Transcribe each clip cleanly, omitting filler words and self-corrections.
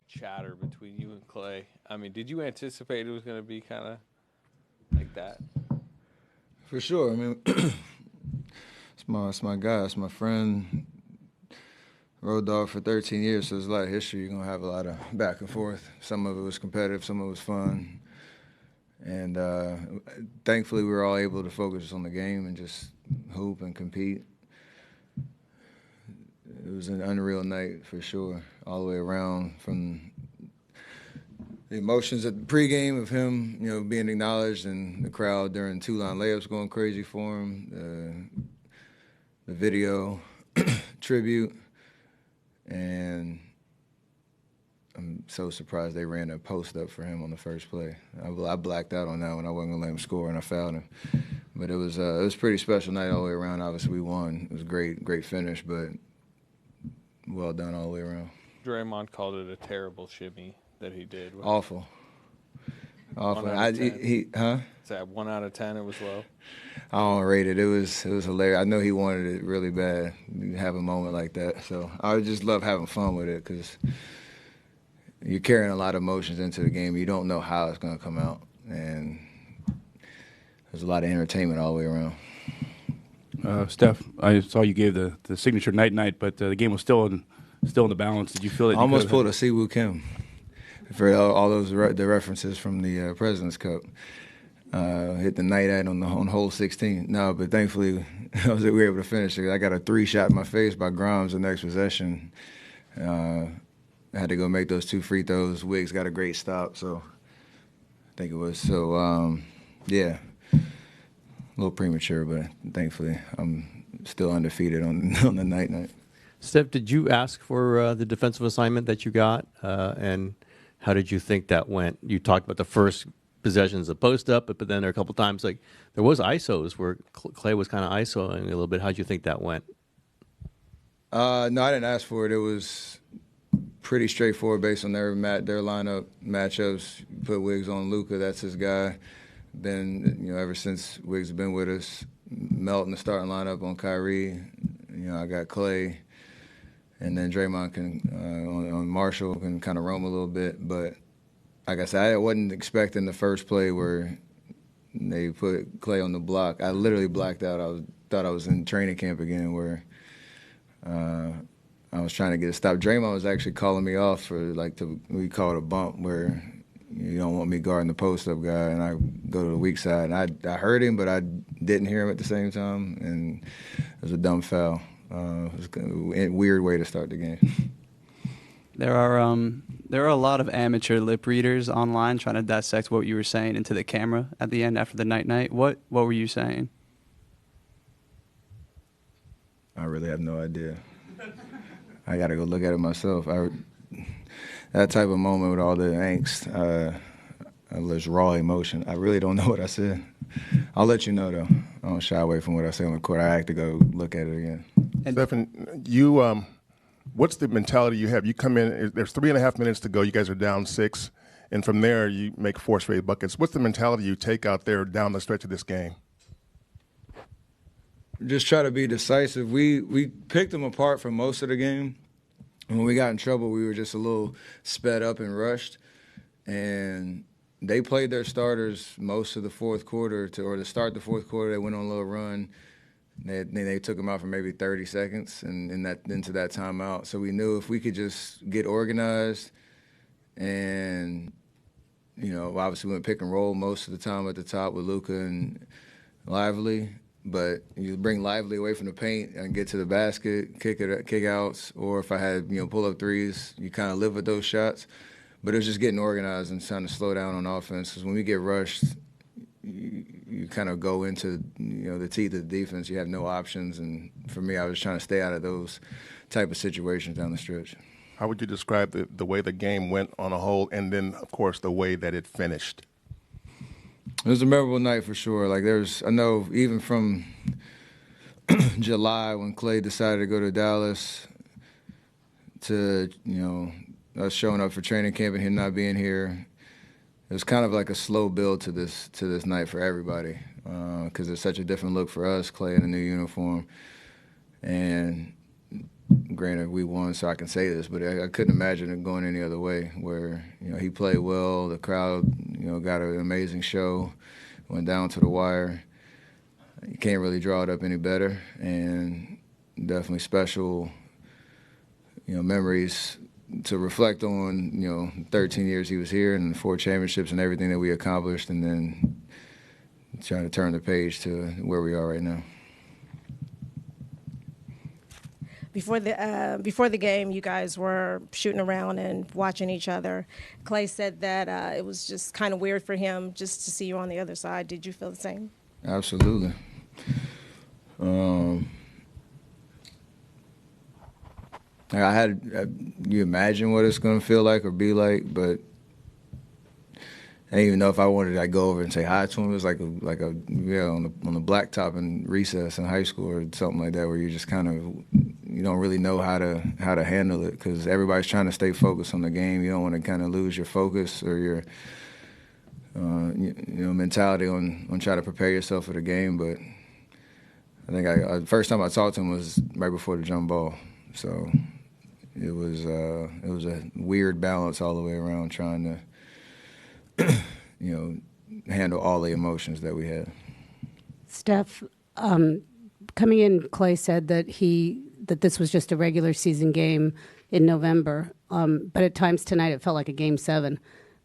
chatter between you and Klay. I mean, did you anticipate it was going to be kind of like that? For sure. I mean, it's my guy. It's my friend. Road dog for 13 years, so there's a lot of history. You're going to have a lot of back and forth. Some of it was competitive, some of it was fun. And thankfully, we were all able to focus on the game and just hoop and compete. It was an unreal night for sure, all the way around, from the emotions at the pregame of him, being acknowledged, and the crowd during two-line layups going crazy for him, the video tribute. And I'm so surprised they ran a post up for him on the first play. I blacked out on that one. I wasn't gonna let him score, and I fouled him. But it was a pretty special night all the way around. Obviously, we won. It was a great finish, but well done all the way around. Draymond called it a terrible shimmy that he did. Awful. 1 out of 10. Huh? Is that 1 out of 10? It was low. I don't rate it. It was hilarious. I know he wanted it really bad to have a moment like that. So I just love having fun with it because you're carrying a lot of emotions into the game. You don't know how it's going to come out, and there's a lot of entertainment all the way around. Steph, I saw you gave the signature night, but the game was still in the balance. Did you feel that? I almost pulled a Siwoo Kim for all those the references from the President's Cup. Hit the night at on hole 16. No, but thankfully we were able to finish it. I got a 3-shot in my face by Grimes the next possession. I had to go make those 2 free throws. Wiggs got a great stop, so I think it was. So, yeah, a little premature, but thankfully I'm still undefeated on the night. Steph, did you ask for the defensive assignment that you got, and how did you think that went? You talked about the first possessions of post up, but then there are a couple times like there was ISOs where Klay was kind of ISOing a little bit. How did you think that went? No, I didn't ask for it. It was pretty straightforward based on their lineup matchups. You put Wiggs on Luka, that's his guy. Then ever since Wiggs has been with us, Melton the starting lineup on Kyrie. I got Klay, and then Draymond can on Marshall can kind of roam a little bit, but. Like I said, I wasn't expecting the first play where they put Klay on the block. I literally blacked out. Thought I was in training camp again where I was trying to get a stop. Draymond was actually calling me off for we call it a bump where you don't want me guarding the post-up guy, and I go to the weak side. And I heard him, but I didn't hear him at the same time, and it was a dumb foul. It was a weird way to start the game. There are a lot of amateur lip readers online trying to dissect what you were saying into the camera at the end after the night. What were you saying? I really have no idea. I got to go look at it myself. That type of moment with all the angst, this raw emotion, I really don't know what I said. I'll let you know, though. I don't shy away from what I say on the court. I have to go look at it again. And Stephen, you what's the mentality you have? You come in, there's 3.5 minutes to go. You guys are down 6, and from there you make 4 straight buckets. What's the mentality you take out there down the stretch of this game? Just try to be decisive. We picked them apart for most of the game. When we got in trouble, we were just a little sped up and rushed. And they played their starters most of the fourth quarter, or to start the fourth quarter, they went on a little run. They took them out for maybe 30 seconds and into that timeout. So we knew if we could just get organized and, obviously we went pick and roll most of the time at the top with Luka and Lively. But you bring Lively away from the paint and get to the basket, kick outs, or if I had, pull-up threes, you kind of live with those shots. But it was just getting organized and trying to slow down on offense. Because when we get rushed, you kind of go into the teeth of the defense. You have no options, and for me, I was trying to stay out of those type of situations down the stretch. How would you describe the way the game went on a whole, and then of course the way that it finished? It was a memorable night for sure. I know even from July when Klay decided to go to Dallas to us showing up for training camp and him not being here. It was kind of like a slow build to this night for everybody because it's such a different look for us, Klay in a new uniform. And granted we won, so I can say this, but I couldn't imagine it going any other way. Where he played well, the crowd got an amazing show, went down to the wire. You can't really draw it up any better, and definitely special, memories to reflect on. 13 years he was here and 4 championships and everything that we accomplished, and then trying to turn the page to where we are right now. Before the game, you guys were shooting around and watching each other. Klay said that it was just kind of weird for him just to see you on the other side. Did you feel the same? Absolutely. You imagine what it's going to feel like or be like, but I didn't even know if I wanted to go over and say hi to him. It was like on the blacktop in recess in high school or something like that, where you just kind of you don't really know how to handle it because everybody's trying to stay focused on the game. You don't want to kind of lose your focus or your mentality on trying to prepare yourself for the game. But I think the first time I talked to him was right before the jump ball, so it was a weird balance all the way around trying to handle all the emotions that we had. Steph, coming in, Klay said that this was just a regular season game in November, but at times tonight it felt like a Game 7.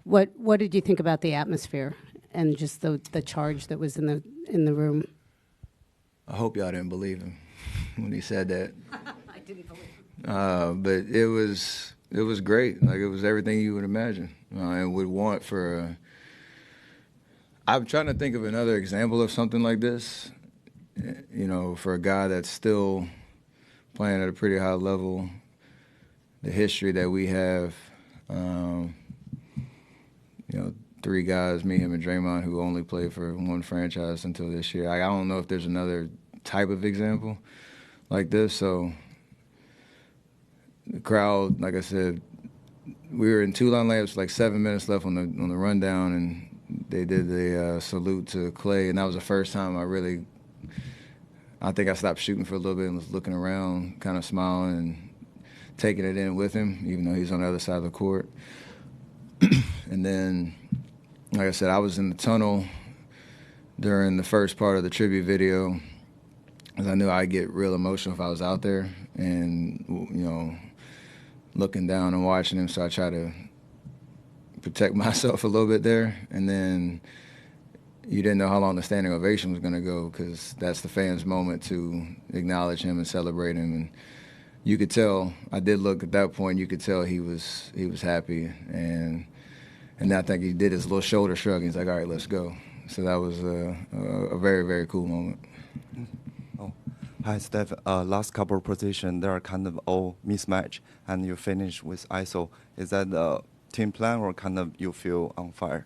What did you think about the atmosphere and just the charge that was in the room? I hope y'all didn't believe him when he said that. I didn't believe him. But it was great. Like, it was everything you would imagine and would want for I'm trying to think of another example of something like this, for a guy that's still playing at a pretty high level, the history that we have, 3 guys, me, him, and Draymond, who only played for one franchise until this year. I don't know if there's another type of example like this. So the crowd, like I said, we were in 2-line layups, like 7 minutes left on the rundown, and they did the salute to Klay, and that was the first time I think I stopped shooting for a little bit and was looking around, kind of smiling and taking it in with him, even though he's on the other side of the court. And then, like I said, I was in the tunnel during the first part of the tribute video, because I knew I'd get real emotional if I was out there and, looking down and watching him, so I try to protect myself a little bit there. And then you didn't know how long the standing ovation was going to go, because that's the fans' moment to acknowledge him and celebrate him. And you could tell, I did look at that point, you could tell he was happy. And I think he did his little shoulder shrug. He's like, all right, let's go. So that was a very, very cool moment. Oh, hi, Steph. Last couple of positions, they are kind of all mismatch, and you finish with ISO. Is that the team plan, or kind of you feel on fire?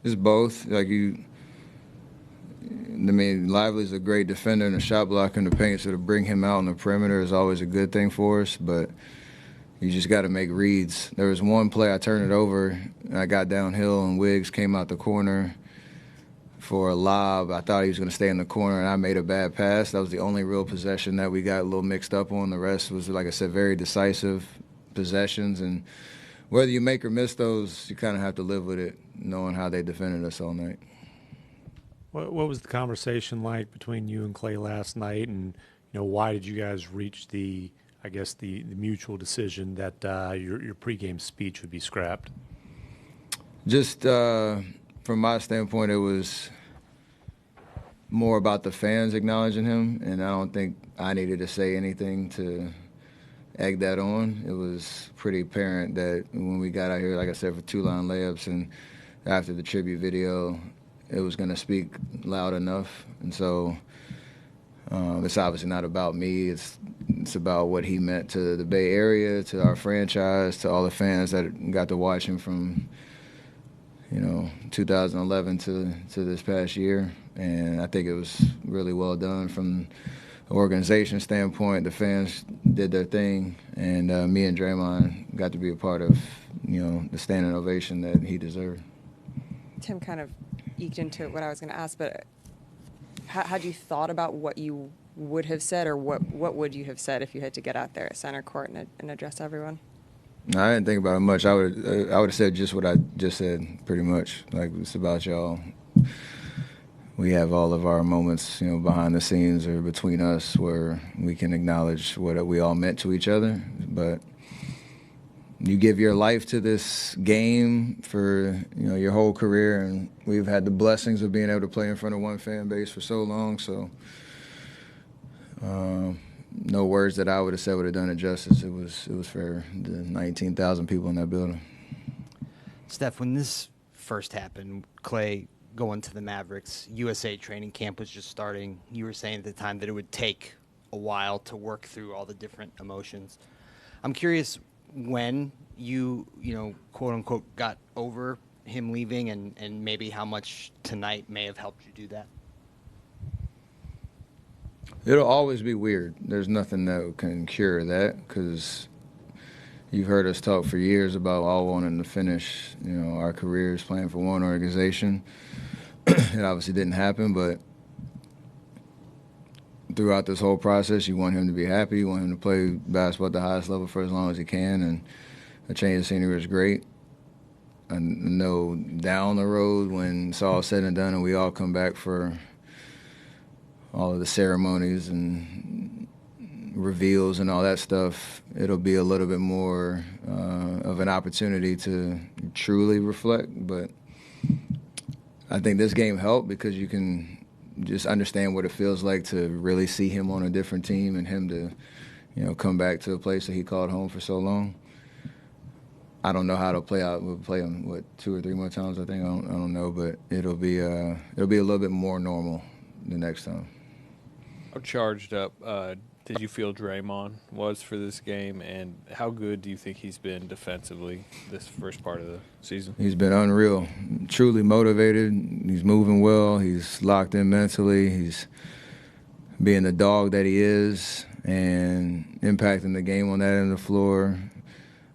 It's both. Lively's a great defender and a shot blocker in the paint, so to bring him out on the perimeter is always a good thing for us, but you just got to make reads. There was one play I turned it over, and I got downhill, and Wiggs came out the corner for a lob. I thought he was going to stay in the corner, and I made a bad pass. That was the only real possession that we got a little mixed up on. The rest was, like I said, very decisive possessions, and whether you make or miss those, you kind of have to live with it, knowing how they defended us all night. What was the conversation like between you and Klay last night, and why did you guys reach the mutual decision that your pregame speech would be scrapped? Just from my standpoint, it was more about the fans acknowledging him, and I don't think I needed to say anything to egg that on. It was pretty apparent that when we got out here, like I said, for 2-line layups and after the tribute video, it was going to speak loud enough. And so it's obviously not about me. It's about what he meant to the Bay Area, to our franchise, to all the fans that got to watch him from 2011 to this past year. And I think it was really well done from the organization standpoint. The fans did their thing, and me and Draymond got to be a part of the standing ovation that he deserved. Tim kind of eked into what I was going to ask, but had you thought about what you would have said, or what would you have said if you had to get out there at center court and address everyone? No, I didn't think about it much. I would have said just what I just said, pretty much. Like, it's about y'all. We have all of our moments, behind the scenes or between us where we can acknowledge what we all meant to each other. But you give your life to this game for, your whole career, and we've had the blessings of being able to play in front of one fan base for so long. So no words that I would have said would have done it justice. It was for the 19,000 people in that building. Steph, when this first happened, Klay going to the Mavericks, USA training camp was just starting. You were saying at the time that it would take a while to work through all the different emotions. I'm curious when you quote unquote got over him leaving, and maybe how much tonight may have helped you do that. It'll always be weird. There's nothing that can cure that, because you've heard us talk for years about all wanting to finish, our careers playing for one organization. It obviously didn't happen, but throughout this whole process, you want him to be happy. You want him to play basketball at the highest level for as long as he can, and a change of scenery is great. I know down the road, when it's all said and done and we all come back for all of the ceremonies and reveals and all that stuff, it'll be a little bit more of an opportunity to truly reflect. But I think this game helped because you can just understand what it feels like to really see him on a different team and him to, come back to a place that he called home for so long. I don't know how it'll play out. We'll play him, 2 or 3 more times, I think. I don't know, but it'll be a little bit more normal the next time. How charged up did you feel Draymond was for this game, and how good do you think he's been defensively this first part of the season? He's been unreal, truly motivated. He's moving well. He's locked in mentally. He's being the dog that he is and impacting the game on that end of the floor.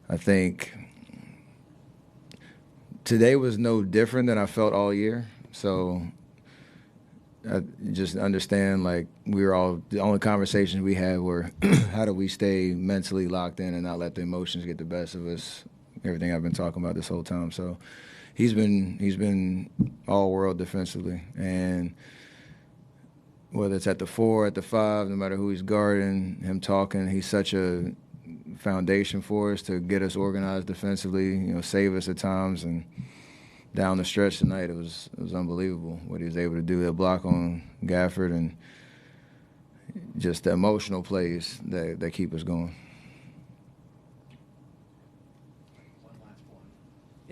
I think today was no different than I felt all year. So I just understand, we were all, the only conversations we had were how do we stay mentally locked in and not let the emotions get the best of us, everything I've been talking about this whole time. So he's been all world defensively, and whether it's at the 4, at the 5, no matter who he's guarding, him talking, he's such a foundation for us to get us organized defensively, save us at times. And down the stretch tonight, it was unbelievable what he was able to do. That block on Gafford and just the emotional plays that keep us going.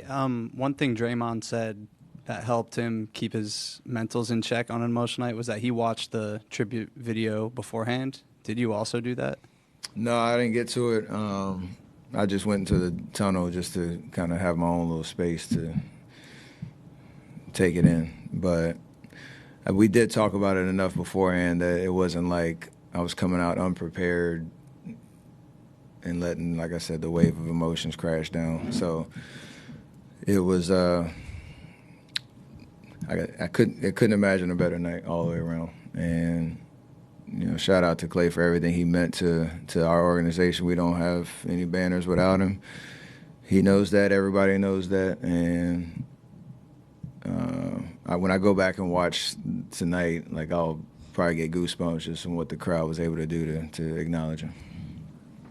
One thing Draymond said that helped him keep his mentals in check on an emotional night was that he watched the tribute video beforehand. Did you also do that? No, I didn't get to it. I just went into the tunnel just to kind of have my own little space to take it in. But we did talk about it enough beforehand that it wasn't like I was coming out unprepared and letting, like I said, the wave of emotions crash down. So it was I couldn't imagine a better night all the way around. And shout out to Klay for everything he meant to our organization. We don't have any banners without him. He knows that. Everybody knows that. And when I go back and watch tonight, I'll probably get goosebumps just from what the crowd was able to do to acknowledge him.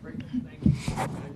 Great. Thank you.